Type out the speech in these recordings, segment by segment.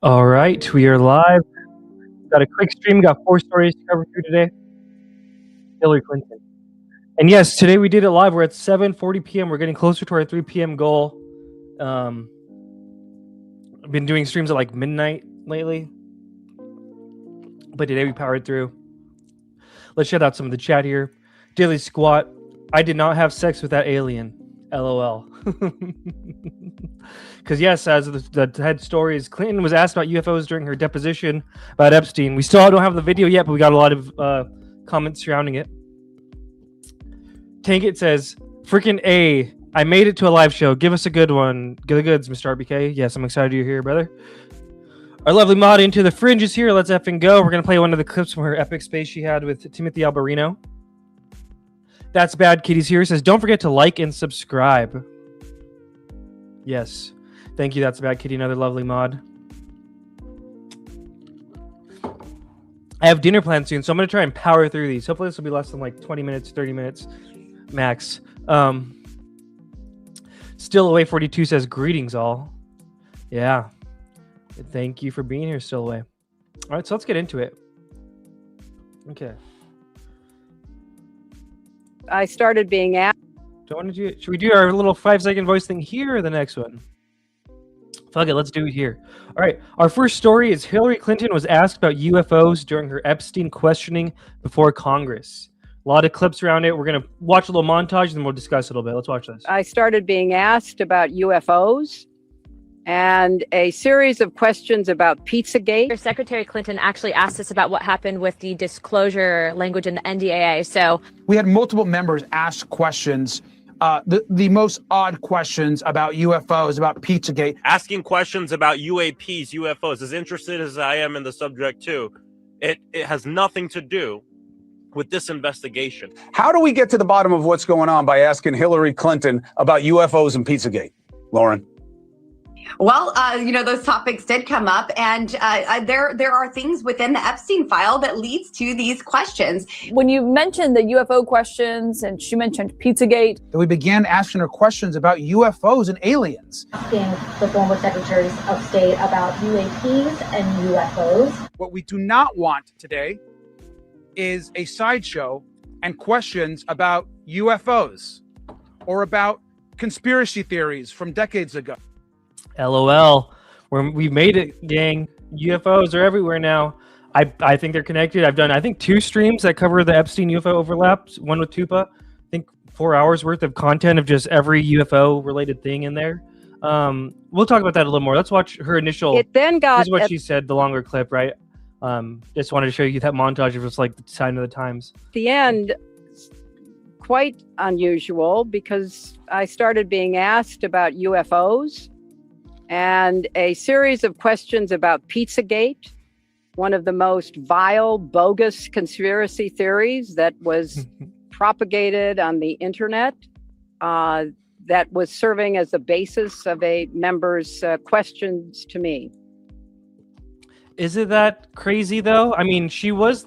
All right, we are live. Got a quick stream. Got 4 stories to cover through today. Hilary Clinton. And yes, today we did it live. We're at 7:40 p.m. We're getting closer to our 3 p.m. goal. I've been doing streams at like midnight lately, but today we powered through. Let's shout out some of the chat here. Daily Squat. I did not have sex with that alien. LOL. Because yes, as the head story is, Clinton was asked about UFOs during her deposition about Epstein. We still don't have the video yet, but we got a lot of comments surrounding it. Tank It says, freaking A, I made it to a live show. Give us a good one. Good goods, Mr. RBK. Yes, I'm excited you're here, brother. Our lovely mod Into the Fringe is here. Let's effing go. We're going to play one of the clips from her epic space she had with Timothy Alberino. That's Bad Kitty's here. Says, don't forget to like and subscribe. Yes. Thank you. That's Bad Kitty. Another lovely mod. I have dinner planned soon, so I'm going to try and power through these. Hopefully this will be less than like 20 minutes, 30 minutes max. Still Away 42 says, greetings all. Yeah. Thank you for being here, Still Away. All right, so let's get into it. Okay. I started being asked. Should we do our little 5-second voice thing here or the next one? Fuck it, let's do it here. All right, our first story is Hilary Clinton was asked about UFOs during her Epstein questioning before Congress. A lot of clips around it. We're going to watch a little montage and then we'll discuss it a little bit. Let's watch this. I started being asked about UFOs and a series of questions about Pizzagate. Secretary Clinton actually asked us about what happened with the disclosure language in the NDAA. So we had multiple members ask questions, the most odd questions about UFOs, about Pizzagate. Asking questions about UAPs, UFOs, as interested as I am in the subject too, it has nothing to do with this investigation. How do we get to the bottom of what's going on by asking Hillary Clinton about UFOs and Pizzagate? Lauren? Well, those topics did come up, and there are things within the Epstein file that leads to these questions. When you mentioned the UFO questions, and she mentioned Pizzagate, we began asking her questions about UFOs and aliens. Asking the former secretaries of state about UAPs and UFOs. What we do not want today is a sideshow and questions about UFOs or about conspiracy theories from decades ago. LOL. We've made it, gang. UFOs are everywhere now. I think they're connected. I've done, I think, 2 streams that cover the Epstein UFO overlaps. One with Tupa. I think 4 hours worth of content of just every UFO related thing in there. We'll talk about that a little more. Let's watch her initial. It then got. Here's what she said. The longer clip, right? Just wanted to show you that montage of just like the sign of the times. The end, quite unusual because I started being asked about UFOs. And a series of questions about Pizzagate, one of the most vile, bogus conspiracy theories that was propagated on the internet, that was serving as the basis of a member's questions to me. Isn't that crazy though? I mean, she was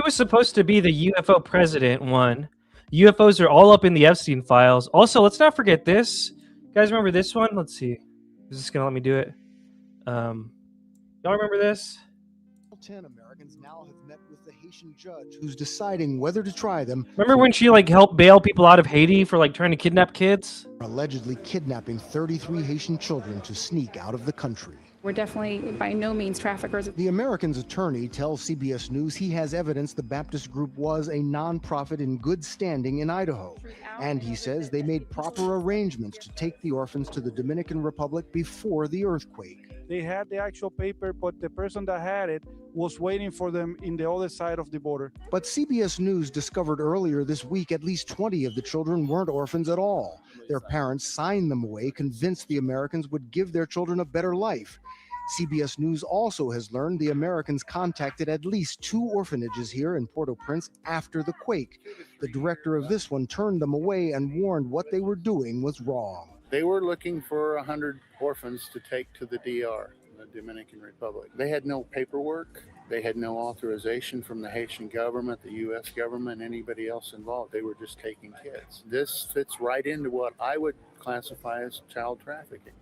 supposed to be the UFO president one. UFOs are all up in the Epstein files. Also, let's not forget this. You guys remember this one? Let's see. Is this gonna let me do it? Y'all remember this? 10 Americans now have met with the Haitian judge who's deciding whether to try them. Remember when she like helped bail people out of Haiti for like trying to kidnap kids? Allegedly kidnapping 33 Haitian children to sneak out of the country. We're definitely by no means traffickers. The American's attorney tells CBS News he has evidence the Baptist group was a nonprofit in good standing in Idaho. And he says they made proper arrangements to take the orphans to the Dominican Republic before the earthquake. They had the actual paper, but the person that had it was waiting for them in the other side of the border. But CBS News discovered earlier this week at least 20 of the children weren't orphans at all. Their parents signed them away, convinced the Americans would give their children a better life. CBS News also has learned the Americans contacted at least 2 orphanages here in Port-au-Prince after the quake. The director of this one turned them away and warned what they were doing was wrong. They were looking for 100 orphans to take to the DR, the Dominican Republic. They had no paperwork. They had no authorization from the Haitian government, the U.S. government, anybody else involved. They were just taking kids. This fits right into what I would classify as child trafficking.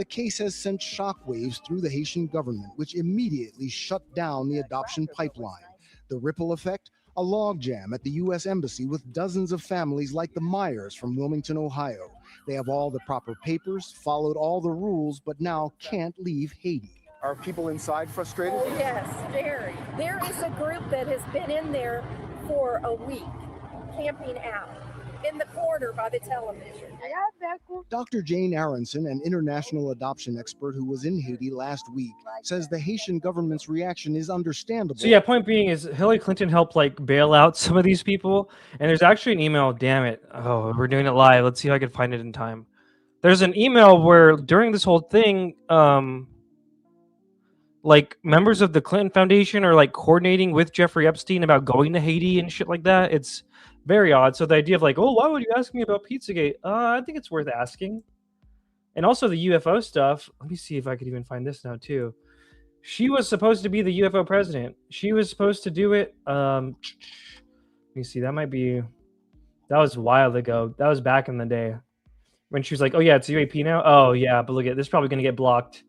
The case has sent shockwaves through the Haitian government, which immediately shut down the adoption pipeline. The ripple effect? A logjam at the U.S. Embassy with dozens of families like the Myers from Wilmington, Ohio. They have all the proper papers, followed all the rules, but now can't leave Haiti. Are people inside frustrated? Oh, yes, very. There is a group that has been in there for a week, camping out in the corner by the television. Dr. Jane Aronson, an international adoption expert who was in Haiti last week, says the Haitian government's reaction is understandable. So yeah, point being is Hillary Clinton helped like bail out some of these people, and there's actually an email. Damn it! Oh, we're doing it live. Let's see if I can find it in time. There's an email where during this whole thing, like members of the Clinton Foundation are like coordinating with Jeffrey Epstein about going to Haiti and shit like that. It's very odd. So the idea of like, oh, why would you ask me about Pizzagate? I think it's worth asking. And also the UFO stuff. Let me see if I could even find this now too. She was supposed to be the UFO president. She was supposed to do it. Let me see. That was a while ago. That was back in the day when she was like, oh yeah, it's UAP now. Oh yeah, but look at this. Probably going to get blocked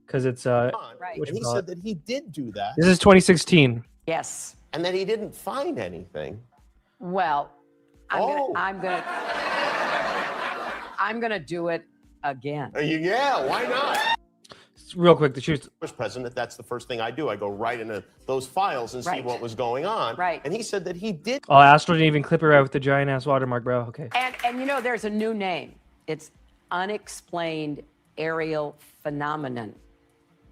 because it's right. And he said that he did do that. This is 2016. Yes. And that he didn't find anything. Well, I'm gonna do it again. Yeah, why not? Real quick, the truth. President, that's the first thing I do. I go right into those files and see what was going on. Right. And he said that he did. Oh, Astro didn't even clip her out with the giant ass watermark, bro. Okay. And you know, there's a new name. It's unexplained aerial phenomenon.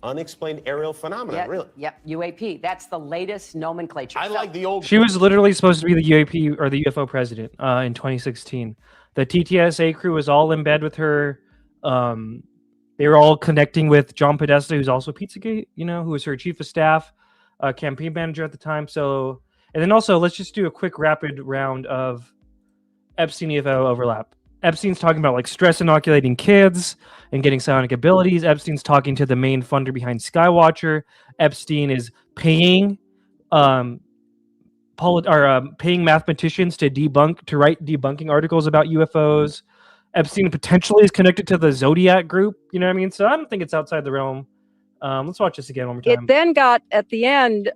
Unexplained aerial phenomenon, really? Yep, UAP. That's the latest nomenclature. I like the old. She was literally supposed to be the UAP or the UFO president in 2016. The TTSA crew was all in bed with her. They were all connecting with John Podesta, who's also Pizzagate, you know, who was her chief of staff, campaign manager at the time. So, and then also, let's just do a quick rapid round of Epstein UFO overlap. Epstein's talking about like stress inoculating kids and getting psionic abilities. Epstein's talking to the main funder behind Skywatcher. Epstein is paying paying mathematicians to write debunking articles about UFOs. Epstein potentially is connected to the Zodiac group. You know what I mean? So I don't think it's outside the realm. Let's watch this again one more time. It then got at the end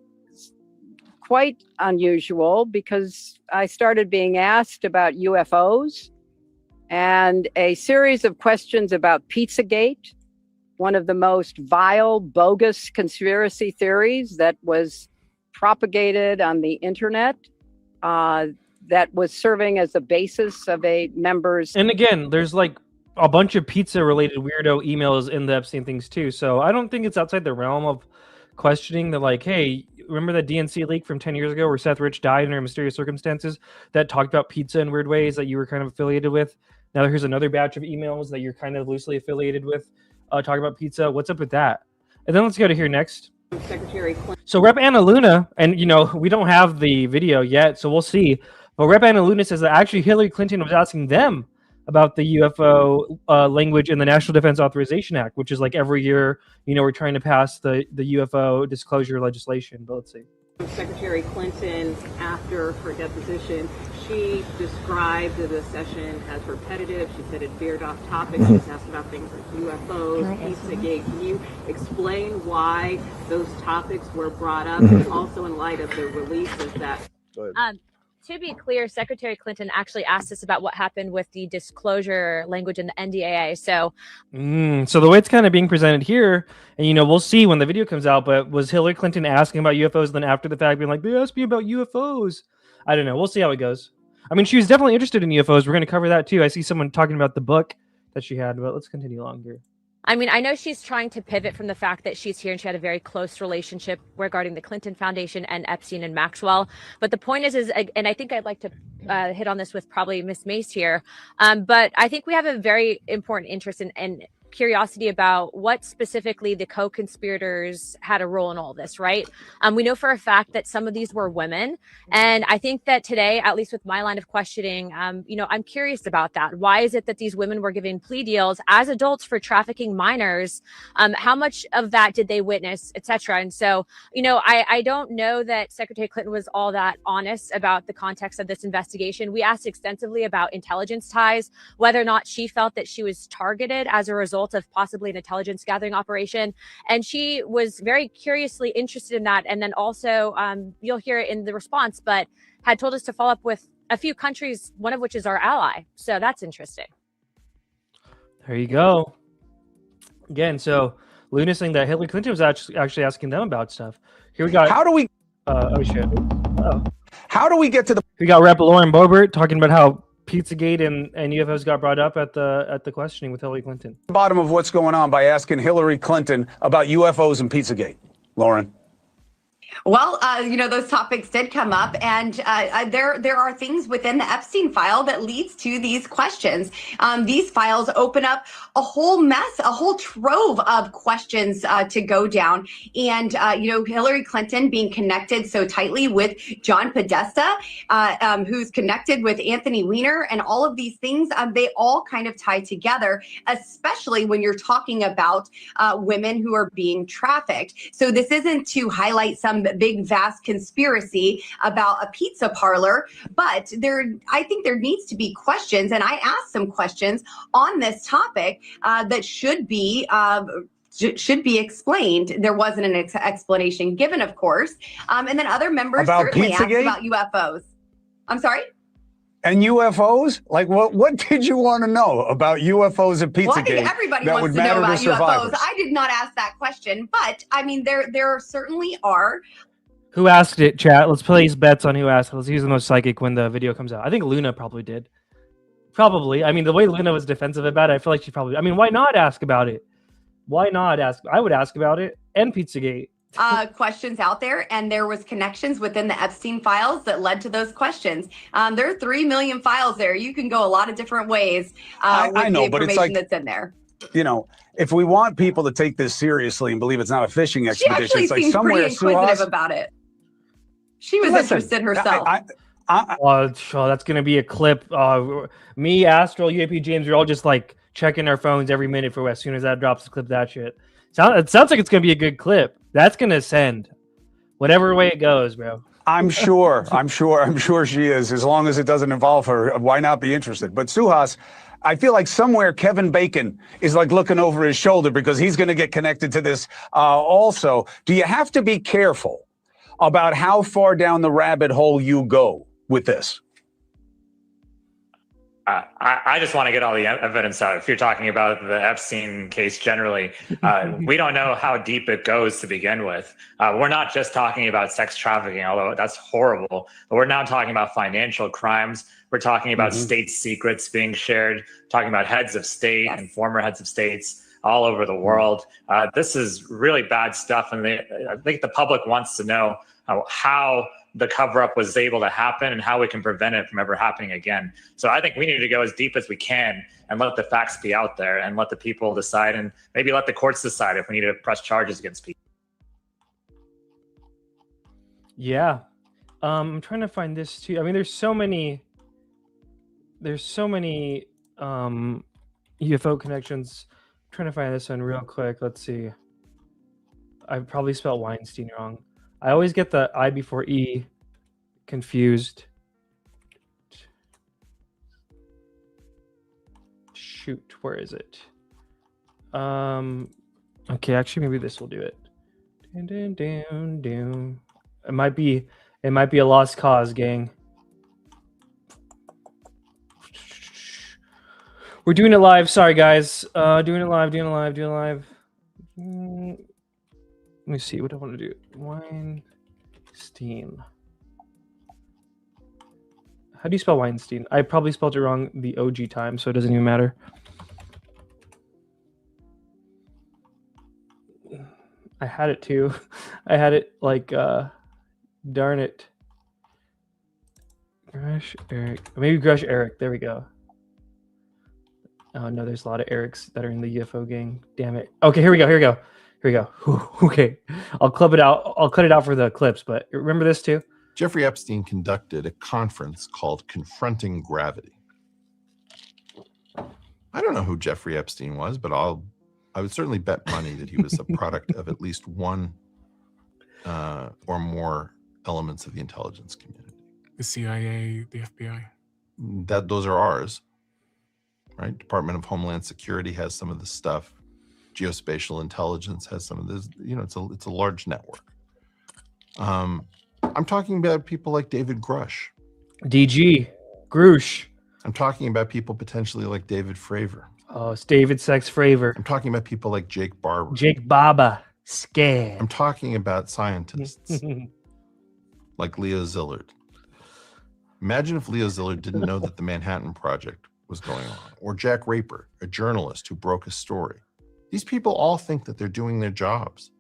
quite unusual because I started being asked about UFOs and a series of questions about Pizzagate, one of the most vile, bogus conspiracy theories that was propagated on the internet, that was serving as the basis of a member's. And again, there's like a bunch of pizza-related weirdo emails in the Epstein things too. So I don't think it's outside the realm of questioning that, like, hey, remember that DNC leak from 10 years ago where Seth Rich died under mysterious circumstances that talked about pizza in weird ways that you were kind of affiliated with? Now here's another batch of emails that you're kind of loosely affiliated with, talking about pizza. What's up with that? And then let's go to here next. Secretary Clinton. So Rep. Anna Luna, and you know, we don't have the video yet, so we'll see. But Rep. Anna Luna says that actually Hillary Clinton was asking them about the UFO language in the National Defense Authorization Act, which is like every year, you know, we're trying to pass the UFO disclosure legislation. But let's see. Secretary Clinton, after her deposition, she described the session as repetitive. She said it veered off topic. She was asked about things like UFOs, Pizzagate. Can you explain why those topics were brought up, and also in light of the release of that? To be clear, Secretary Clinton actually asked us about what happened with the disclosure language in the NDAA. So the way it's kind of being presented here, and you know, we'll see when the video comes out, but was Hillary Clinton asking about UFOs, then after the fact being like, they asked me about UFOs? I don't know. We'll see how it goes. I mean, she was definitely interested in UFOs. We're going to cover that too. I see someone talking about the book that she had, but let's continue along here. I mean, I know she's trying to pivot from the fact that she's here and she had a very close relationship regarding the Clinton Foundation and Epstein and Maxwell. But the point is, and I think I'd like to hit on this with probably Miss Mace here. But I think we have a very important interest in curiosity about what specifically the co-conspirators had a role in all this, right? We know for a fact that some of these were women. And I think that today, at least with my line of questioning, you know, I'm curious about that. Why is it that these women were given plea deals as adults for trafficking minors? How much of that did they witness, etc.? And so, you know, I don't know that Secretary Clinton was all that honest about the context of this investigation. We asked extensively about intelligence ties, whether or not she felt that she was targeted as a result result of possibly an intelligence gathering operation. And she was very curiously interested in that. And then also, you'll hear it in the response, but had told us to follow up with a few countries, one of which is our ally. So that's interesting. There you go. Again, so Luna's saying that Hillary Clinton was actually asking them about stuff. Here we got. How do we? Oh shit. Oh. How do we get to the? We got Rep. Lauren Boebert talking about how Pizzagate and UFOs got brought up at the questioning with Hillary Clinton. Bottom of what's going on by asking Hillary Clinton about UFOs and Pizzagate, Lauren. Well, those topics did come up, and there are things within the Epstein file that leads to these questions. These files open up a whole mess, a whole trove of questions to go down. And, Hillary Clinton being connected so tightly with John Podesta, who's connected with Anthony Weiner, and all of these things, they all kind of tie together, especially when you're talking about women who are being trafficked. So this isn't to highlight some big vast conspiracy about a pizza parlor, but I think there needs to be questions, and I asked some questions on this topic that should be explained. There wasn't an explanation given, of course, and then other members about certainly asked Pizzagate? about UFOs. I'm sorry. And UFOs? Like, what did you want to know about UFOs and Pizzagate? Well, I think everybody that wants would to know matter about to survivors? UFOs. I did not ask that question, but I mean, there certainly are. Who asked it, chat? Let's place bets on who asked it. Let's use the most psychic when the video comes out. I think Luna probably did. Probably. I mean, the way Luna was defensive about it, I feel like she probably... I mean, why not ask about it? Why not ask? I would ask about it and Pizzagate. Questions out there, and there was connections within the Epstein files that led to those questions. There are 3 million files there. You can go a lot of different ways with I know, the but it's information like, that's in there. If we want people to take this seriously and believe it's not a fishing She expedition, actually it's like seemed somewhere pretty inquisitive Suhas, about it. She was interested herself. That's going to be a clip. Me, Astral, UAP, James, we're all just like checking our phones every minute for as soon as that drops, clip that shit. It sounds like it's going to be a good clip. That's going to send. Whatever way it goes, bro. I'm sure she is, as long as it doesn't involve her. Why not be interested? But Suhas, I feel like somewhere Kevin Bacon is like looking over his shoulder because he's going to get connected to this also. Do you have to be careful about how far down the rabbit hole you go with this? I just want to get all the evidence out. If you're talking about the Epstein case generally, we don't know how deep it goes to begin with. We're not just talking about sex trafficking, although that's horrible, but we're now talking about financial crimes. We're talking about state secrets being shared, talking about heads of state and former heads of states all over the world. This is really bad stuff, and I think the public wants to know how the cover-up was able to happen and how we can prevent it from ever happening again. So I think we need to go as deep as we can and let the facts be out there and let the people decide, and maybe let the courts decide if we need to press charges against people. Yeah. I'm trying to find this too. I mean, there's so many UFO connections. I'm trying to find this one real quick. Let's see. I probably spelled Weinstein wrong. I always get the I before E confused. Shoot, where is it? Okay, actually maybe this will do it. It might be a lost cause, gang. We're doing it live. Sorry guys. Doing it live. Let me see what I want to do. Weinstein. How do you spell Weinstein? I probably spelled it wrong the OG time, so it doesn't even matter. I had it too. I had it like, darn it. Grush Eric. Maybe Grush Eric. There we go. Oh no, there's a lot of Erics that are in the UFO gang. Damn it. Okay, here we go. Okay, I'll clip it out. I'll cut it out for the clips, but remember this too. Jeffrey Epstein conducted a conference called Confronting Gravity. I don't know who Jeffrey Epstein was, but I would certainly bet money that he was a product of at least one or more elements of the intelligence community. The CIA, the FBI. Those are ours. right? Department of Homeland Security has some of this stuff. Geospatial intelligence has some of this. You know, it's a large network. I'm talking about people like David Grush. DG. Grush. I'm talking about people potentially like David Fravor. Oh, it's David Sex Fravor. I'm talking about people like Jake Barber. Jake Baba. Scared. I'm talking about scientists like Leo Szilard. Imagine if Leo Szilard didn't know that the Manhattan Project was going on, or Jack Raper, a journalist who broke a story. These people all think that they're doing their jobs.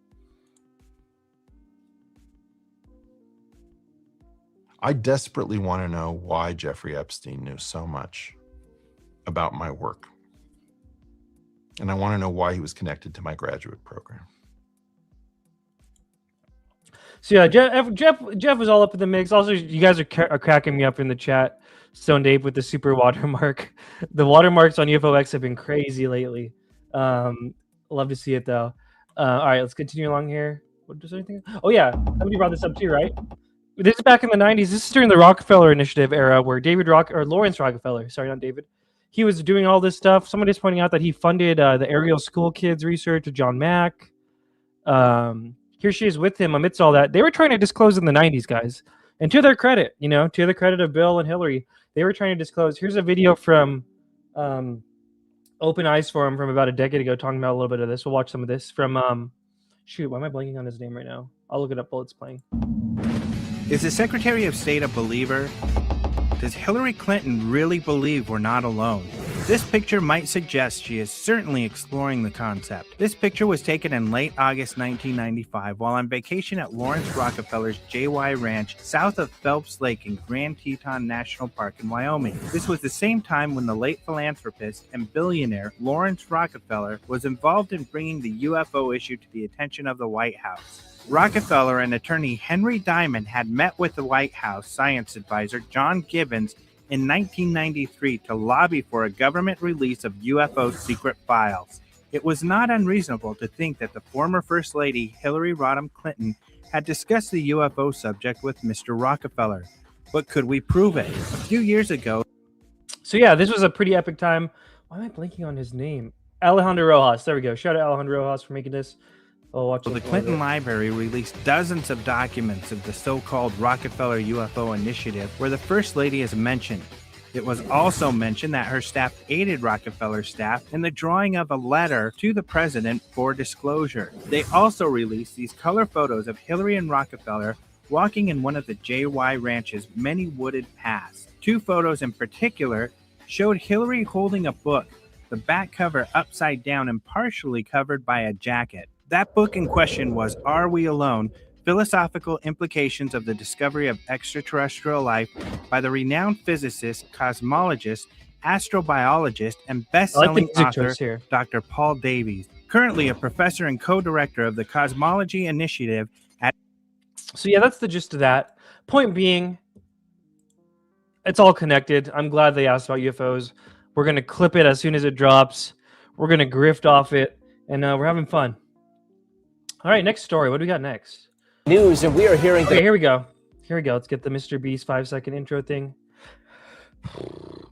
I desperately want to know why Jeffrey Epstein knew so much about my work. And I want to know why he was connected to my graduate program. So yeah, Jeff was all up in the mix. Also, you guys are cracking me up in the chat. Stoned Ape with the super watermark. The watermarks on UFOX have been crazy lately. Love to see it though. All right, let's continue along here. What does anything? Oh yeah, somebody brought this up too, right? This is back in the 90s. This is during the Rockefeller Initiative era, where Lawrence Rockefeller, sorry, not David, he was doing all this stuff. Somebody's pointing out that he funded the aerial school kids research with John Mack. Here she is with him amidst all that. They were trying to disclose in the 90s, guys. And to their credit, you know, to the credit of Bill and Hillary, they were trying to disclose. Here's a video from Open Eyes Forum from about a decade ago talking about a little bit of this. We'll watch some of this from, shoot, why am I blanking on his name right now? I'll look it up while it's playing. Is the Secretary of State a believer? Does Hilary Clinton really believe we're not alone? This picture might suggest she is certainly exploring the concept. This picture was taken in late August 1995 while on vacation at Lawrence Rockefeller's JY Ranch south of Phelps Lake in Grand Teton National Park in Wyoming. This was the same time when the late philanthropist and billionaire Lawrence Rockefeller was involved in bringing the UFO issue to the attention of the White House. Rockefeller and attorney Henry Diamond had met with the White House science advisor John Gibbons in 1993 to lobby for a government release of UFO secret files. It was not unreasonable to think that the former First Lady Hillary Rodham Clinton had discussed the UFO subject with Mr. Rockefeller. But could we prove it? A few years ago... So yeah, this was a pretty epic time. Why am I blanking on his name? Alejandro Rojas. There we go. Shout out Alejandro Rojas for making this. The Clinton Library released dozens of documents of the so-called Rockefeller UFO Initiative where the First Lady is mentioned. It was also mentioned that her staff aided Rockefeller's staff in the drawing of a letter to the president for disclosure. They also released these color photos of Hillary and Rockefeller walking in one of the JY Ranch's many wooded paths. Two photos in particular showed Hillary holding a book, the back cover upside down and partially covered by a jacket. That book in question was Are We Alone? Philosophical Implications of the Discovery of Extraterrestrial Life by the renowned physicist, cosmologist, astrobiologist, and best-selling author Dr. Paul Davies, currently a professor and co-director of the Cosmology Initiative at... So yeah, that's the gist of that. Point being, it's all connected. I'm glad they asked about UFOs. We're going to clip it as soon as it drops. We're going to grift off it, and we're having fun. All right, next story. What do we got next? News, and we are hearing... Okay, here we go. Here we go. Let's get the Mr. Beast 5-second intro thing. You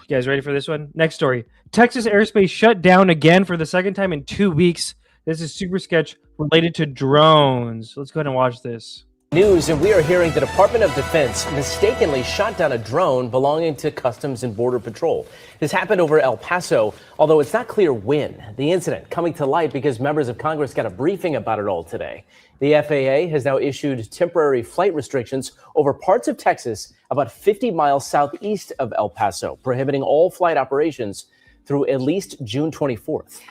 guys ready for this one? Next story. Texas airspace shut down again for the second time in 2 weeks. This is super sketch related to drones. Let's go ahead and watch this. News, and we are hearing the Department of Defense mistakenly shot down a drone belonging to Customs and Border Patrol. This happened over El Paso, although it's not clear when. The incident coming to light because members of Congress got a briefing about it all today. The FAA has now issued temporary flight restrictions over parts of Texas about 50 miles southeast of El Paso, prohibiting all flight operations through at least June 24th.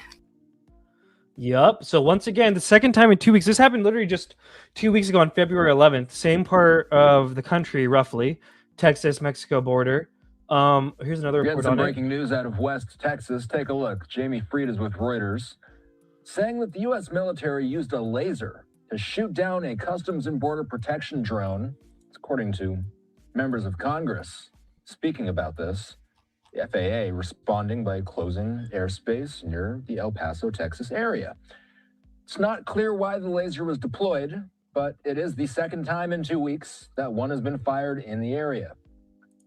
Yup. So once again, the second time in 2 weeks. This happened literally just 2 weeks ago on February 11th. Same part of the country, roughly. Texas-Mexico border. Here's another report Getting some on breaking news out of West Texas. Take a look. Jamie Fried is with Reuters, saying that the U.S. military used a laser to shoot down a Customs and Border Protection drone, according to members of Congress speaking about this. The FAA responding by closing airspace near the El Paso, Texas area. It's not clear why the laser was deployed, but it is the second time in 2 weeks that one has been fired in the area.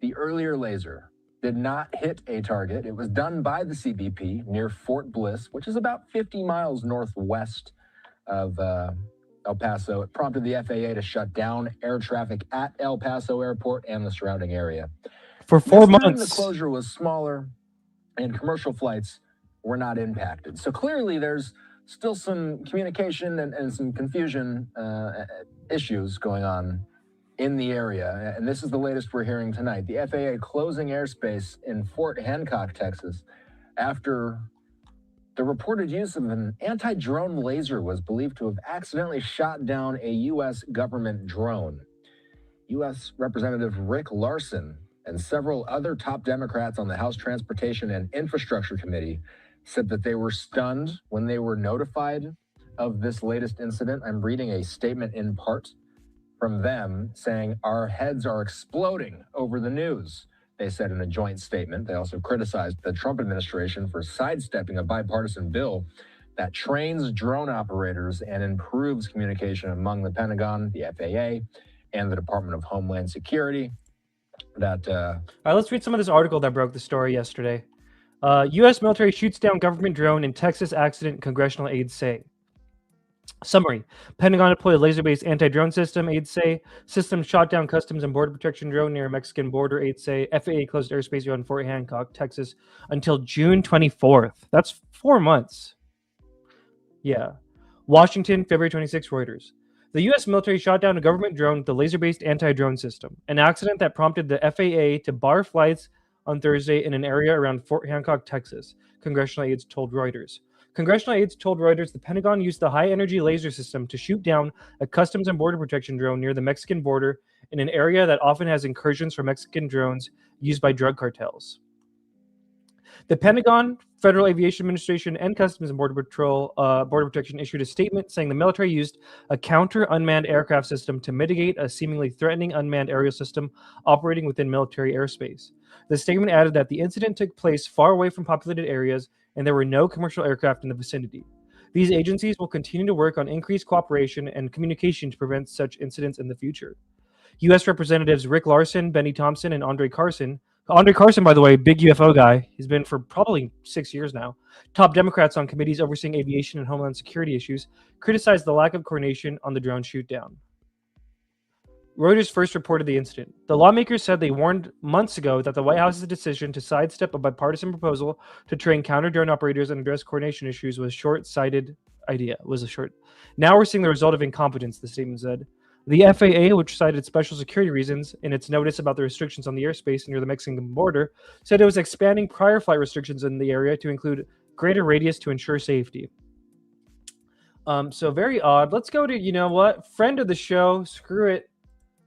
The earlier laser did not hit a target. It was done by the CBP near Fort Bliss, which is about 50 miles northwest of El Paso. It prompted the FAA to shut down air traffic at El Paso Airport and the surrounding area. For 4 This time, months. the closure was smaller and commercial flights were not impacted. So clearly there's still some communication and some confusion issues going on in the area. And this is the latest we're hearing tonight. The FAA closing airspace in Fort Hancock, Texas, after the reported use of an anti-drone laser was believed to have accidentally shot down a U.S. government drone. U.S. Representative Rick Larsen and several other top Democrats on the House Transportation and Infrastructure Committee said that they were stunned when they were notified of this latest incident. I'm reading a statement in part from them saying, "Our heads are exploding over the news," they said in a joint statement. They also criticized the Trump administration for sidestepping a bipartisan bill that trains drone operators and improves communication among the Pentagon, the FAA, and the Department of Homeland Security. All right, let's read some of this article that broke the story yesterday. U.S. military shoots down government drone in Texas accident, congressional aides say. Summary: Pentagon deployed laser-based anti-drone system, aides say. System shot down Customs and Border Protection drone near Mexican border, aides say. FAA closed airspace around Fort Hancock, Texas, until June 24th. That's 4 months. Yeah. Washington, February 26, Reuters. The U.S. military shot down a government drone with the laser-based anti-drone system, an accident that prompted the FAA to bar flights on Thursday in an area around Fort Hancock, Texas, congressional aides told Reuters. Congressional aides told Reuters the Pentagon used the high-energy laser system to shoot down a Customs and Border Protection drone near the Mexican border in an area that often has incursions from Mexican drones used by drug cartels. The Pentagon, Federal Aviation Administration, and Customs and Border Protection issued a statement saying the military used a counter-unmanned aircraft system to mitigate a seemingly threatening unmanned aerial system operating within military airspace. The statement added that the incident took place far away from populated areas and there were no commercial aircraft in the vicinity. These agencies will continue to work on increased cooperation and communication to prevent such incidents in the future. U.S. Representatives Rick Larsen, Benny Thompson, and Andre Carson, by the way, big UFO guy, he's been for probably 6 years now, top Democrats on committees overseeing aviation and homeland security issues, criticized the lack of coordination on the drone shootdown. Reuters first reported the incident. The lawmakers said they warned months ago that the White House's decision to sidestep a bipartisan proposal to train counter-drone operators and address coordination issues was a short-sighted idea. Now we're seeing the result of incompetence, the statement said. The FAA, which cited special security reasons in its notice about the restrictions on the airspace near the Mexican border, said it was expanding prior flight restrictions in the area to include greater radius to ensure safety. So very odd. Let's go to, you know what? Friend of the show. Screw it.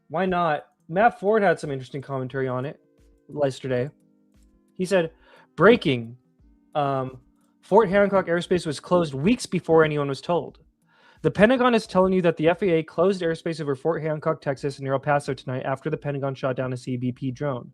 Why not? Matt Ford had some interesting commentary on it yesterday. He said, breaking. Fort Hancock airspace was closed weeks before anyone was told. The Pentagon is telling you that the FAA closed airspace over Fort Hancock, Texas, near El Paso tonight after the Pentagon shot down a CBP drone.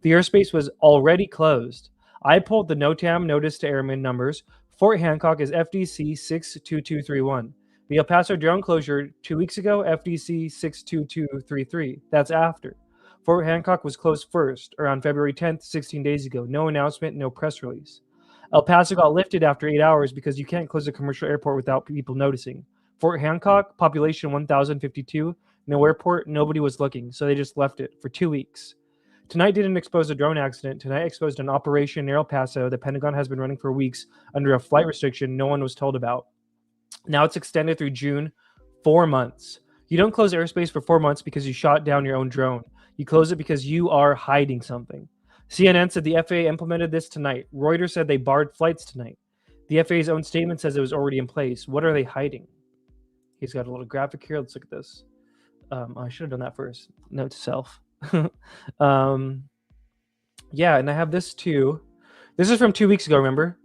The airspace was already closed. I pulled the NOTAM notice to airmen numbers. Fort Hancock is FDC 62231. The El Paso drone closure 2 weeks ago, FDC 62233. That's after. Fort Hancock was closed first, around February 10th, 16 days ago. No announcement, no press release. El Paso got lifted after 8 hours because you can't close a commercial airport without people noticing. Fort Hancock, population 1,052, no airport, nobody was looking, so they just left it for 2 weeks. Tonight didn't expose a drone accident. Tonight exposed an operation near El Paso the Pentagon has been running for weeks under a flight restriction no one was told about. Now it's extended through June, 4 months. You don't close airspace for 4 months because you shot down your own drone. You close it because you are hiding something. CNN said the FAA implemented this tonight. Reuters said they barred flights tonight. The FAA's own statement says it was already in place. What are they hiding? He's got a little graphic here. Let's look at this. I should have done that first. Note to self. Yeah, and I have this too. This is from 2 weeks ago, remember?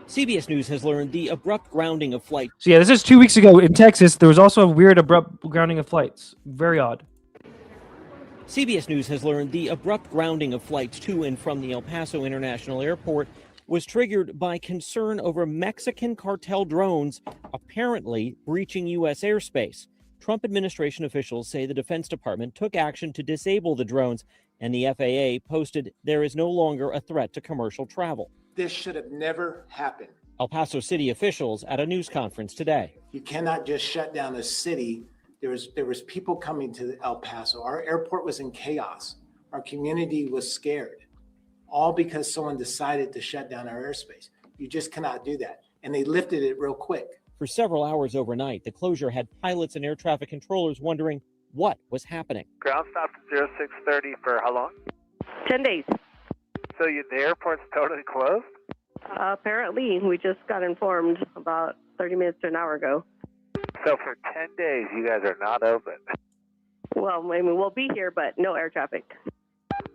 CBS News has learned the abrupt grounding of flights. So yeah, this is 2 weeks ago in Texas. There was also a weird abrupt grounding of flights. Very odd. CBS News has learned the abrupt grounding of flights to and from the El Paso International Airport was triggered by concern over Mexican cartel drones apparently breaching U.S. airspace. Trump administration officials say the Defense Department took action to disable the drones, and the FAA posted there is no longer a threat to commercial travel. This should have never happened. El Paso City officials at a news conference today. You cannot just shut down a city. There was people coming to El Paso. Our airport was in chaos. Our community was scared, all because someone decided to shut down our airspace. You just cannot do that. And they lifted it real quick. For several hours overnight, the closure had pilots and air traffic controllers wondering what was happening. Ground stop 0630 for how long? 10 days. So the airport's totally closed? Apparently, we just got informed about 30 minutes to an hour ago. So for 10 days, you guys are not open? Well, I mean, we'll be here, but no air traffic.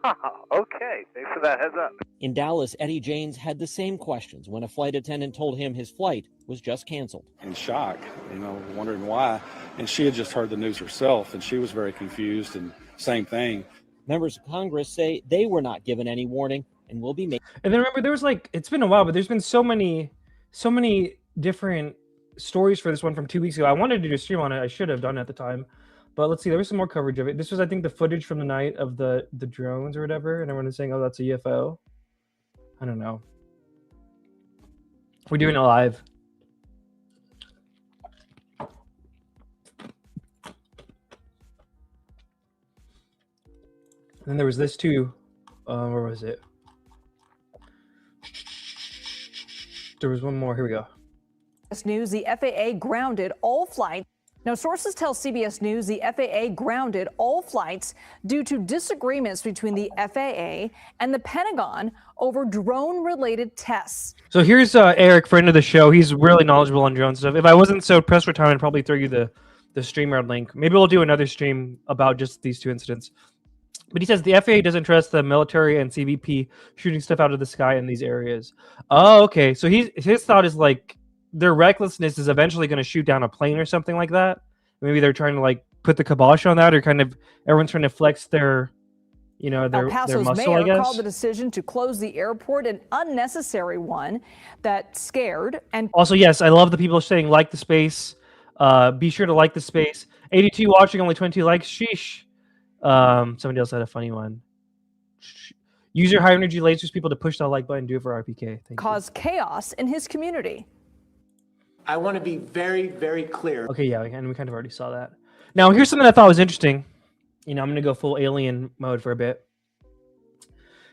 Okay, thanks for that heads up. In Dallas, Eddie Janes had the same questions when a flight attendant told him his flight was just canceled. In shock, wondering why. And she had just heard the news herself, and she was very confused, and same thing. Members of Congress say they were not given any warning and will be making. And then remember, there was it's been a while, but there's been so many different stories for this one from 2 weeks ago. I wanted to do a stream on it. I should have done it at the time. But let's see, there was some more coverage of it. This was, I think, the footage from the night of the drones or whatever. And everyone is saying, oh, that's a UFO. I don't know. We're doing it live. And then there was this too. Where was it? There was one more. Here we go. News, the FAA grounded all flights. Now, sources tell CBS News the FAA grounded all flights due to disagreements between the FAA and the Pentagon over drone-related tests. So here's Eric, friend of the show. He's really knowledgeable on drone stuff. If I wasn't so pressed for time, I'd probably throw you the StreamYard link. Maybe we'll do another stream about just these two incidents. But he says the FAA doesn't trust the military and CBP shooting stuff out of the sky in these areas. Oh, okay. So his thought is their recklessness is eventually going to shoot down a plane or something like that. Maybe they're trying to put the kibosh on that, or kind of everyone's trying to flex their El Paso's muscle, I mayor guess. called the decision to close the airport an unnecessary one that scared and. Also, yes, I love the people saying like the space. Be sure to like the space. 82 watching, only 22 likes. Sheesh. Somebody else had a funny one. Use your high energy lasers, people, to push that like button. Do it for RPK. Thank cause chaos in his community. I want to be very, very clear. Okay, yeah, and we kind of already saw that. Now, here's something I thought was interesting. I'm going to go full alien mode for a bit.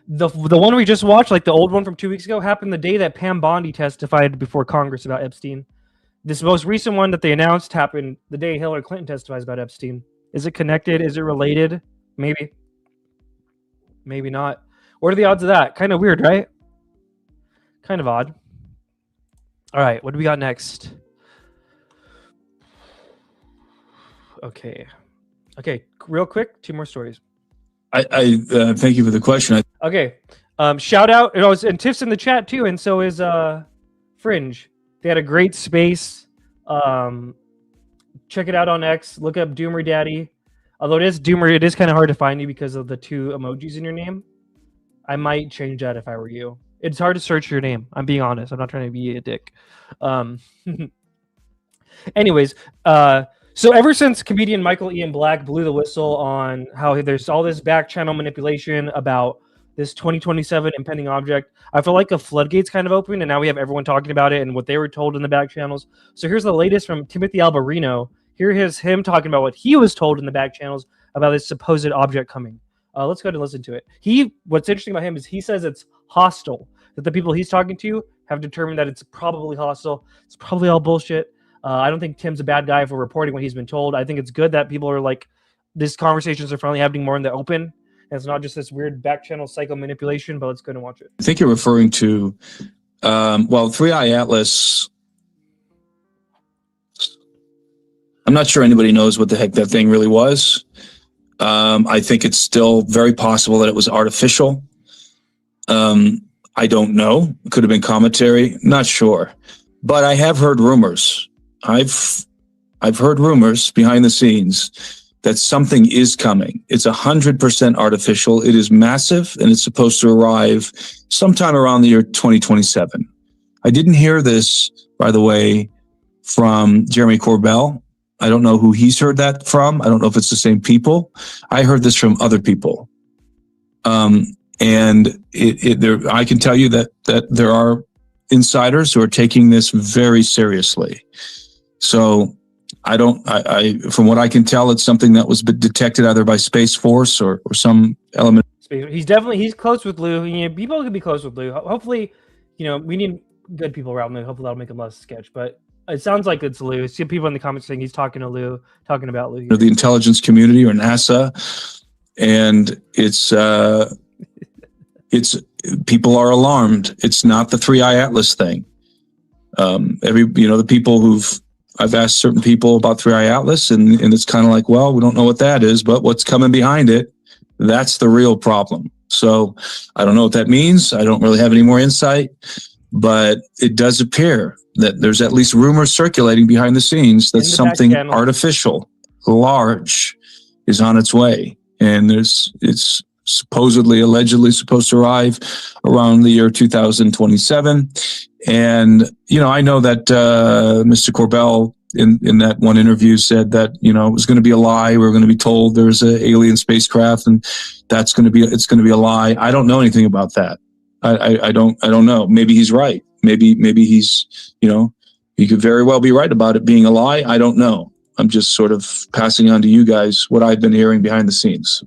The one we just watched, the old one from 2 weeks ago, happened the day that Pam Bondi testified before Congress about Epstein. This most recent one that they announced happened the day Hilary Clinton testifies about Epstein. Is it connected? Is it related? Maybe. Maybe not. What are the odds of that? Kind of weird, right? Kind of odd. All right, what do we got next? Okay, real quick, 2 more stories. I thank you for the question. Okay, shout out, and Tiff's in the chat too, and so is Fringe. They had a great space. Check it out on X. Look up Doomer Daddy. Although it is Doomer, it is kind of hard to find you because of the 2 emojis in your name. I might change that if I were you. It's hard to search your name. I'm being honest. I'm not trying to be a dick. Anyways, so ever since comedian Michael Ian Black blew the whistle on how there's all this back channel manipulation about this 2027 impending object, I feel like a floodgate's kind of open, and now we have everyone talking about it and what they were told in the back channels. So here's the latest from Timothy Alberino. Here is him talking about what he was told in the back channels about this supposed object coming. Let's go ahead and listen to it. What's interesting about him is he says it's hostile, that the people he's talking to have determined that it's probably hostile. It's probably all bullshit. I don't think Tim's a bad guy for reporting what he's been told. I think it's good that people are these conversations are finally happening more in the open. And it's not just this weird back channel psycho manipulation, but let's go and watch it. I think you're referring to, 3i Atlas. I'm not sure anybody knows what the heck that thing really was. I think it's still very possible that it was artificial. I don't know. It could have been commentary. Not sure. But I have heard rumors. I've heard rumors behind the scenes that something is coming. It's 100% artificial. It is massive, and it's supposed to arrive sometime around the year 2027. I didn't hear this, by the way, from Jeremy Corbell. I don't know who he's heard that from. I don't know if it's the same people. I heard this from other people. And I can tell you that there are insiders who are taking this very seriously. So from what I can tell, it's something that was detected either by Space Force or some element. He's close with Lou. You know, people can be close with Lou. Hopefully, you know, we need good people around Lou. Hopefully that'll make him less sketch. But it sounds like it's Lou. I see people in the comments saying he's talking to Lou, talking about Lou. The intelligence community or NASA, and it's people are alarmed. It's not the 3-Eye Atlas thing. The people I've asked certain people about 3-Eye Atlas, and it's kind of like, well, we don't know what that is, but what's coming behind it, that's the real problem. So I don't know what that means. I don't really have any more insight, but it does appear that there's at least rumors circulating behind the scenes that something artificial, large, is on its way. And it's allegedly supposed to arrive around the year 2027. And, you know, I know that Mr. Corbell in that one interview said that, you know, it was going to be a lie. We were going to be told there's an alien spacecraft and it's going to be a lie. I don't know anything about that. I don't know. Maybe he's right. Maybe he's, you know, he could very well be right about it being a lie. I don't know. I'm just sort of passing on to you guys what I've been hearing behind the scenes.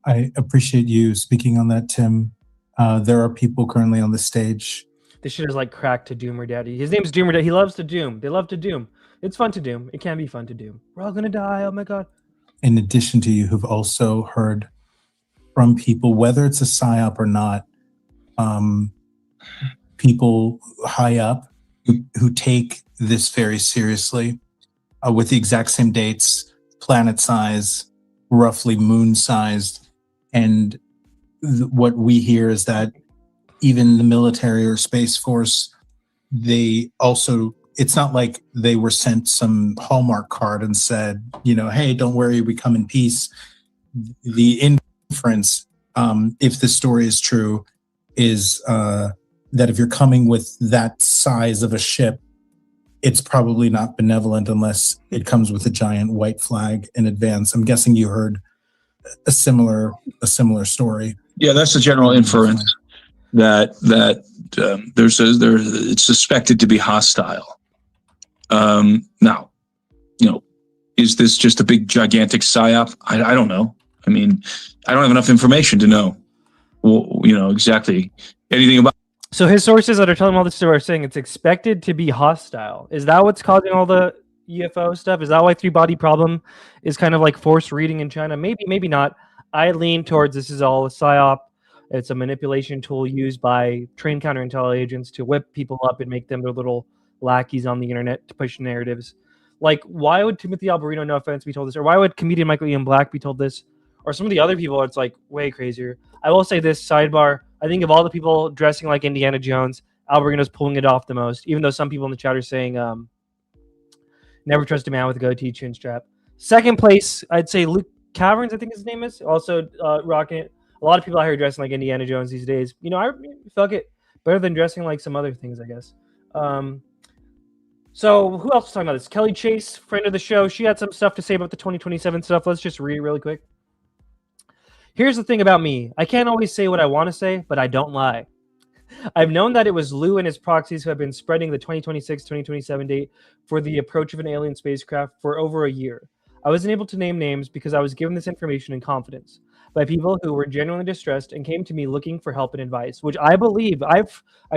I appreciate you speaking on that, Tim. There are people currently on the stage. This shit is like crack to Doomer Daddy. His name's Doomer Daddy. He loves to doom. They love to doom. It's fun to doom. It can be fun to doom. We're all gonna die. Oh my god. In addition to you, who've also heard from people, whether it's a psyop or not, people high up who take this very seriously, with the exact same dates, planet size, roughly moon sized, and what we hear is that even the military or Space Force, they also, it's not like they were sent some Hallmark card and said, you know, hey, don't worry, we come in peace. The inference, if the story is true, is that if you're coming with that size of a ship, it's probably not benevolent unless it comes with a giant white flag in advance. I'm guessing you heard a similar story. Yeah, that's the general inference that it's suspected to be hostile. Now, you know, is this just a big gigantic psyop? I don't know. I mean, I don't have enough information to know, you know, exactly anything about. So his sources that are telling him all this story are saying it's expected to be hostile. Is that what's causing all the UFO stuff? Is that why 3-body problem is kind of like forced reading in China? Maybe, maybe not. I lean towards this is all a psyop. It's a manipulation tool used by trained counterintel agents to whip people up and make them their little lackeys on the internet to push narratives. Like, why would Timothy Alberino, no offense, be told this? Or why would comedian Michael Ian Black be told this? Or some of the other people, it's like way crazier. I will say this, sidebar. I think of all the people dressing like Indiana Jones, Alberino's pulling it off the most, even though some people in the chat are saying, never trust a man with a goatee chin strap. Second place, I'd say Luke Caverns, I think his name is, also rocking it. A lot of people out here dressing like Indiana Jones these days. You know, I fuck it. Better than dressing like some other things, I guess. So who else was talking about this? Kelly Chase, friend of the show. She had some stuff to say about the 2027 stuff. Let's just read it really quick. Here's the thing about me. I can't always say what I want to say, but I don't lie. I've known that it was Lou and his proxies who have been spreading the 2026-2027 date for the approach of an alien spacecraft for over a year. I wasn't able to name names because I was given this information in confidence by people who were genuinely distressed and came to me looking for help and advice, which I believe. I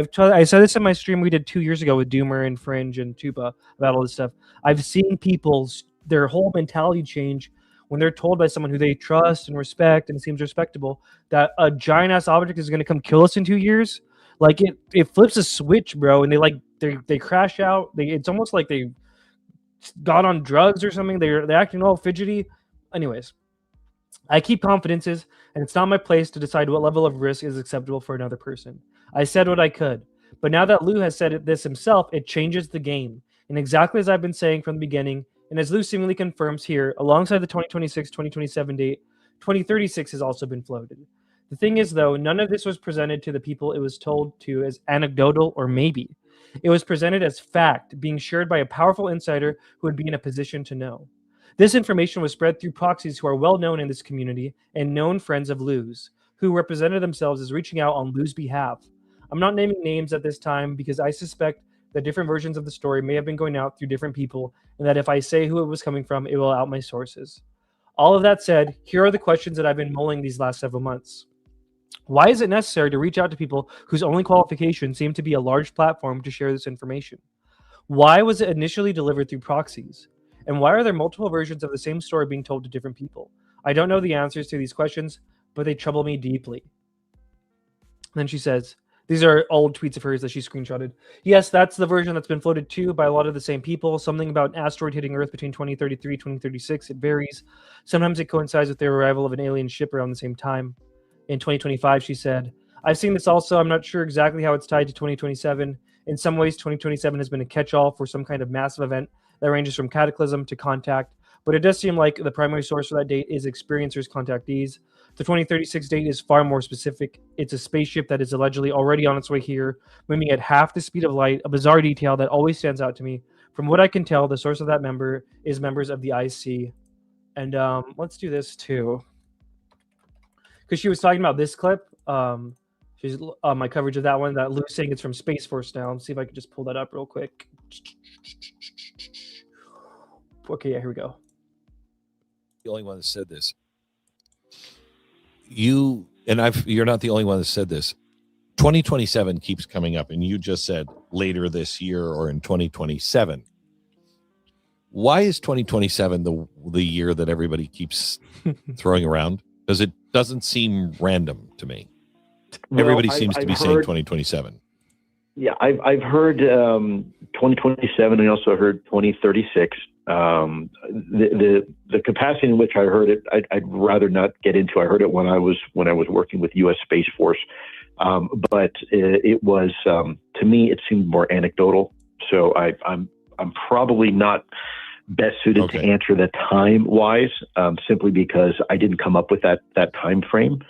said this in my stream we did 2 years ago with Doomer and Fringe and Tupa about all this stuff. I've seen their whole mentality change when they're told by someone who they trust and respect and seems respectable that a giant ass object is going to come kill us in 2 years. Like it flips a switch, bro, and they crash out. It's almost like they got on drugs or something. They're acting all fidgety. Anyways, I keep confidences, and it's not my place to decide what level of risk is acceptable for another person. I said what I could, but now that Lou has said this himself, it changes the game. And exactly as I've been saying from the beginning, and as Lou seemingly confirms here, alongside the 2026-2027 date, 2036 has also been floated. The thing is, though, none of this was presented to the people it was told to as anecdotal or maybe. It was presented as fact, being shared by a powerful insider who would be in a position to know. This information was spread through proxies who are well known in this community and known friends of Lou's, who represented themselves as reaching out on Lou's behalf. I'm not naming names at this time because I suspect that different versions of the story may have been going out through different people, and that if I say who it was coming from, it will out my sources. All of that said, here are the questions that I've been mulling these last several months. Why is it necessary to reach out to people whose only qualification seemed to be a large platform to share this information? Why was it initially delivered through proxies? And why are there multiple versions of the same story being told to different people? I don't know the answers to these questions, but they trouble me deeply. Then she says, these are old tweets of hers that she screenshotted. Yes, that's the version that's been floated too by a lot of the same people. Something about an asteroid hitting Earth between 2033 and 2036. It varies. Sometimes it coincides with the arrival of an alien ship around the same time. In 2025, she said, I've seen this also. I'm not sure exactly how it's tied to 2027. In some ways, 2027 has been a catch-all for some kind of massive event that ranges from cataclysm to contact. But it does seem like the primary source for that date is experiencers' contactees. The 2036 date is far more specific. It's a spaceship that is allegedly already on its way here, moving at half the speed of light, a bizarre detail that always stands out to me. From what I can tell, the source of that member is members of the IC. And let's do this too. Because she was talking about this clip. She's my coverage of that one, that Lou's saying it's from Space Force now. Let's see if I can just pull that up real quick. Okay, yeah, here we go. The only one that said this. You're not the only one that said this. 2027 keeps coming up, and you just said later this year or in 2027. Why is 2027 the year that everybody keeps throwing around? Because it doesn't seem random to me. Everybody seems to be saying 2027. Yeah, I've heard 2027, and I also heard 2036. The capacity in which I heard it, I'd rather not get into. I heard it when I was working with U.S. Space Force, but it was to me it seemed more anecdotal. So I'm probably not best suited to answer the time wise, simply because I didn't come up with that time frame.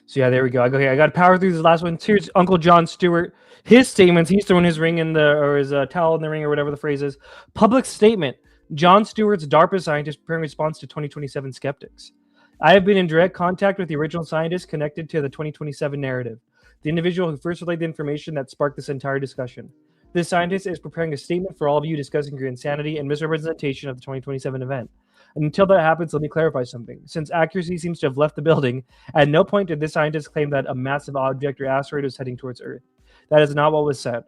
So yeah, there we go. Okay, I got to power through this last one. Here's Uncle John Stewart. His statements. He's throwing his ring in or his towel in the ring, or whatever the phrase is. Public statement. John Stewart's DARPA scientist preparing response to 2027 skeptics. I have been in direct contact with the original scientist connected to the 2027 narrative, the individual who first relayed the information that sparked this entire discussion. This scientist is preparing a statement for all of you discussing your insanity and misrepresentation of the 2027 event. And until that happens, let me clarify something. Since accuracy seems to have left the building, at no point did this scientist claim that a massive object or asteroid was heading towards Earth. That is not what was said.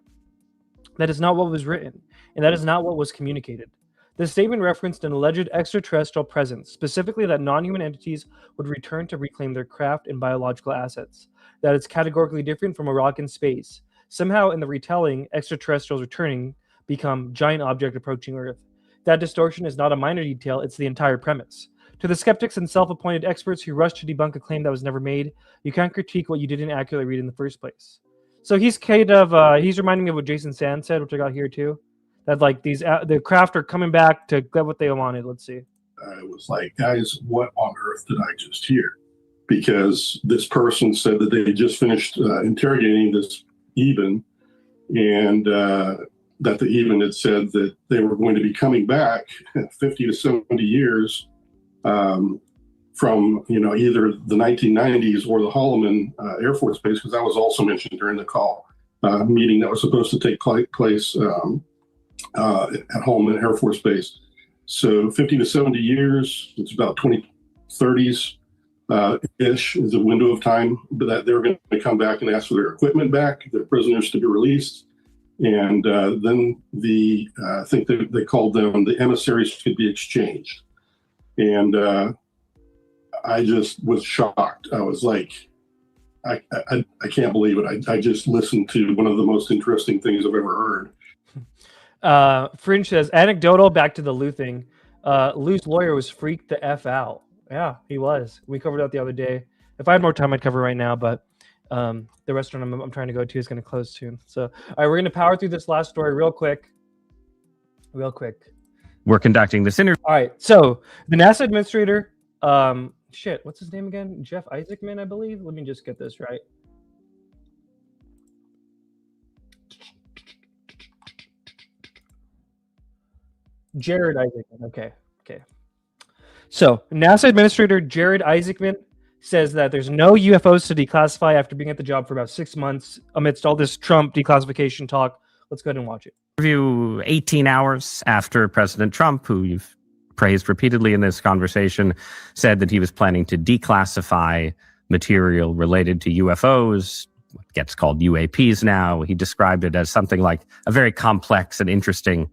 That is not what was written. And that is not what was communicated. The statement referenced an alleged extraterrestrial presence, specifically that non-human entities would return to reclaim their craft and biological assets. That it's categorically different from a rock in space. Somehow, in the retelling, extraterrestrials returning become giant object approaching Earth. That distortion is not a minor detail, it's the entire premise. To the skeptics and self-appointed experts who rush to debunk a claim that was never made, you can't critique what you didn't accurately read in the first place. So he's kind of, he's reminding me of what Jason Sand said, which I got here too. That like the craft are coming back to get what they wanted. Let's see. It was like, guys, what on earth did I just hear? Because this person said that they just finished interrogating this Eben, and that the Eben had said that they were going to be coming back 50 to 70 years from, either the 1990s or the Holloman Air Force Base, because that was also mentioned during the call meeting that was supposed to take place at Holloman Air Force Base. So 50 to 70 years, it's about 2030s ish is a window of time, but that they're going to come back and ask for their equipment back, their prisoners to be released. And then I think they called them the emissaries could be exchanged. And I just was shocked. I was like, I can't believe it. I just listened to one of the most interesting things I've ever heard. Fringe says, anecdotal, back to the Lou thing. Lou's lawyer was freaked the F out. Yeah, he was. We covered that the other day. If I had more time, I'd cover it right now, but the restaurant I'm trying to go to is going to close soon. So, all right, we're going to power through this last story real quick. We're conducting this interview. All right, so the NASA administrator, what's his name again? Jeff Isaacman, I believe. Let me just get this right. Jared Isaacman. Okay. So NASA Administrator Jared Isaacman says that there's no UFOs to declassify after being at the job for about 6 months amidst all this Trump declassification talk. Let's go ahead and watch it. Interview 18 hours after President Trump, who you've praised repeatedly in this conversation, said that he was planning to declassify material related to UFOs, what gets called UAPs now. He described it as something like a very complex and interesting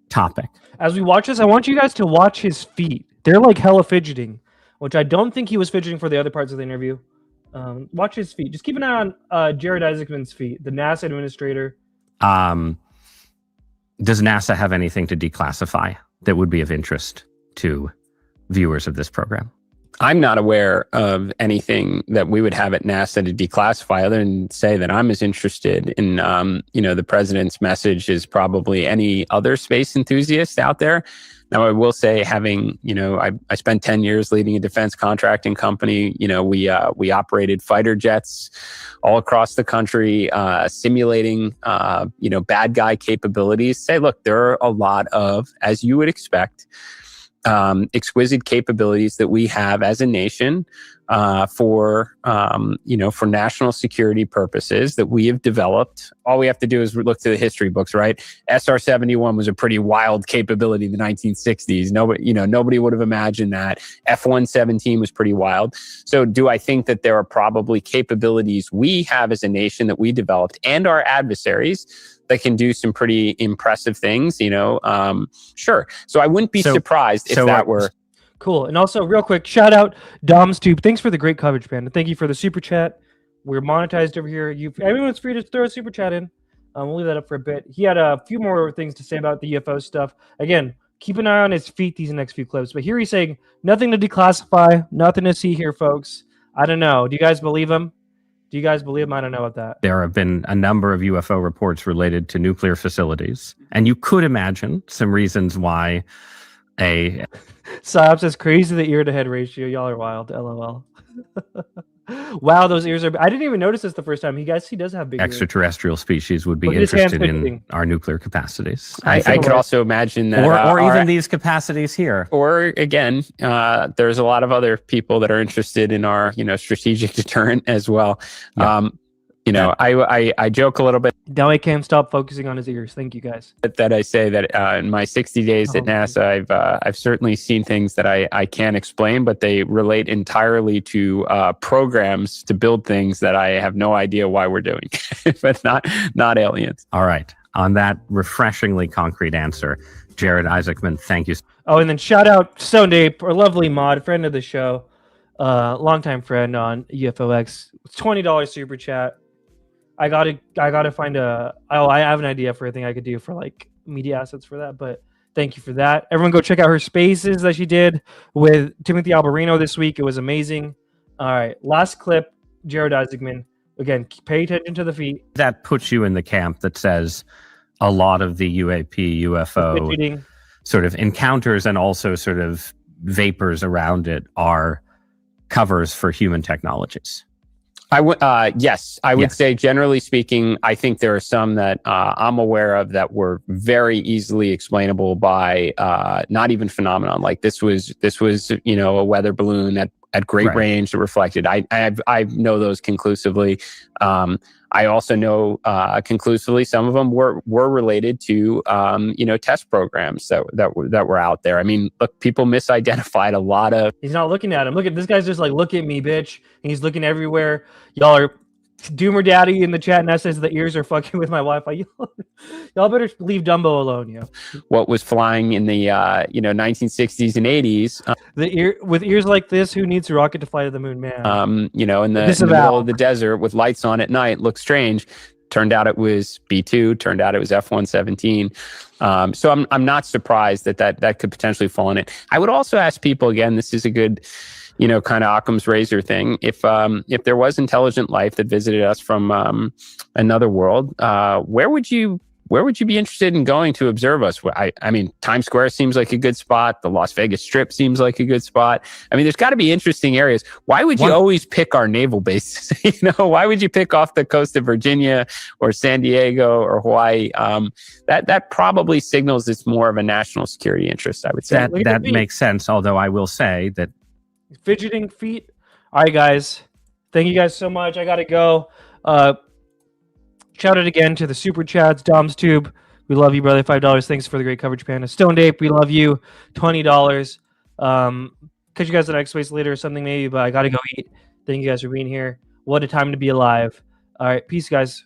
topic. As we watch this, I want you guys to watch his feet. They're like hella fidgeting, which I don't think he was fidgeting for the other parts of the interview. Watch his feet. Just keep an eye on Jared Isaacman's feet, the NASA administrator. Does NASA have anything to declassify that would be of interest to viewers of this program? I'm not aware of anything that we would have at NASA to declassify, other than say that I'm as interested in, the president's message as probably any other space enthusiast out there. Now, I will say, having, I spent 10 years leading a defense contracting company. We operated fighter jets all across the country, simulating, bad guy capabilities. Say, look, there are a lot of, as you would expect, exquisite capabilities that we have as a nation for national security purposes that we have developed. All we have to do is look to the history books, right? SR-71 was a pretty wild capability in the 1960s. Nobody would have imagined that. F-117 was pretty wild. So do I think that there are probably capabilities we have as a nation that we developed and our adversaries that can do some pretty impressive things, sure. So I wouldn't be surprised if that were... Cool. And also, real quick, shout out Dom's Tube. Thanks for the great coverage, man. And thank you for the super chat. We're monetized over here. Everyone's free to throw a super chat in. We'll leave that up for a bit. He had a few more things to say about the UFO stuff. Again, keep an eye on his feet these next few clips. But here he's saying, nothing to declassify, nothing to see here, folks. I don't know. Do you guys believe him? I don't know about that. There have been a number of UFO reports related to nuclear facilities. And you could imagine some reasons why a... Saab says, crazy the ear to head ratio. Y'all are wild. LOL. Wow, those ears are... I didn't even notice this the first time. He does have big extraterrestrial species would be Look at his hands interested in fidgeting. our nuclear capacities. I could also imagine that... Or even these capacities here. Or, again, there's a lot of other people that are interested in our, strategic deterrent as well. Yeah. I joke a little bit. Now I can't stop focusing on his ears. Thank you, guys. That I say that in my 60 days at NASA, I've certainly seen things that I can't explain, but they relate entirely to programs to build things that I have no idea why we're doing, but not aliens. All right. On that refreshingly concrete answer, Jared Isaacman, thank you. Oh, and then shout out Stone Ape, our lovely mod, friend of the show, longtime friend on UFOX. $20 super chat. I gotta find I have an idea for a thing I could do for like media assets for that, but thank you for that. Everyone go check out her spaces that she did with Timothy Alberino this week. It was amazing. All right, last clip, Jared Isaacman. Again, pay attention to the feet. That puts you in the camp that says a lot of the UFO sort of encounters and also sort of vapors around it are covers for human technologies. Yes, I would say, generally speaking, I think there are some that I'm aware of that were very easily explainable by not even phenomenon. Like this was a weather balloon at great range that reflected. I know those conclusively. I also know conclusively some of them were related to test programs that were out there. I mean, look, people misidentified a lot of. He's not looking at him. Look at this guy's just like, look at me, bitch. And he's looking everywhere. Y'all are Doomer Daddy in the chat now says the ears are fucking with my Wi-Fi. Y'all better leave Dumbo alone, yo. What was flying in the 1960s and 80s? With ears like this, who needs a rocket to fly to the moon, man? In the middle of the desert with lights on at night, looks strange. Turned out it was B-2. Turned out it was F-117. So I'm not surprised that could potentially fall in it. I would also ask people again. This is a good, kind of Occam's razor thing. If there was intelligent life that visited us from another world, where would you where would you be interested in going to observe us? I mean, Times Square seems like a good spot. The Las Vegas Strip seems like a good spot. I mean, there's got to be interesting areas. Why would you always pick our naval bases? Why would you pick off the coast of Virginia or San Diego or Hawaii? That probably signals it's more of a national security interest, I would say. That makes sense, although I will say that fidgeting feet. All right, guys. Thank you guys so much. I got to go. Shout out again to the Super Chats. Dom's Tube. We love you, brother. $5. Thanks for the great coverage, Panda. Stoned Ape. We love you. $20. Catch you guys at X Space later or something maybe, but I got to go eat. Thank you guys for being here. What a time to be alive. All right. Peace, guys.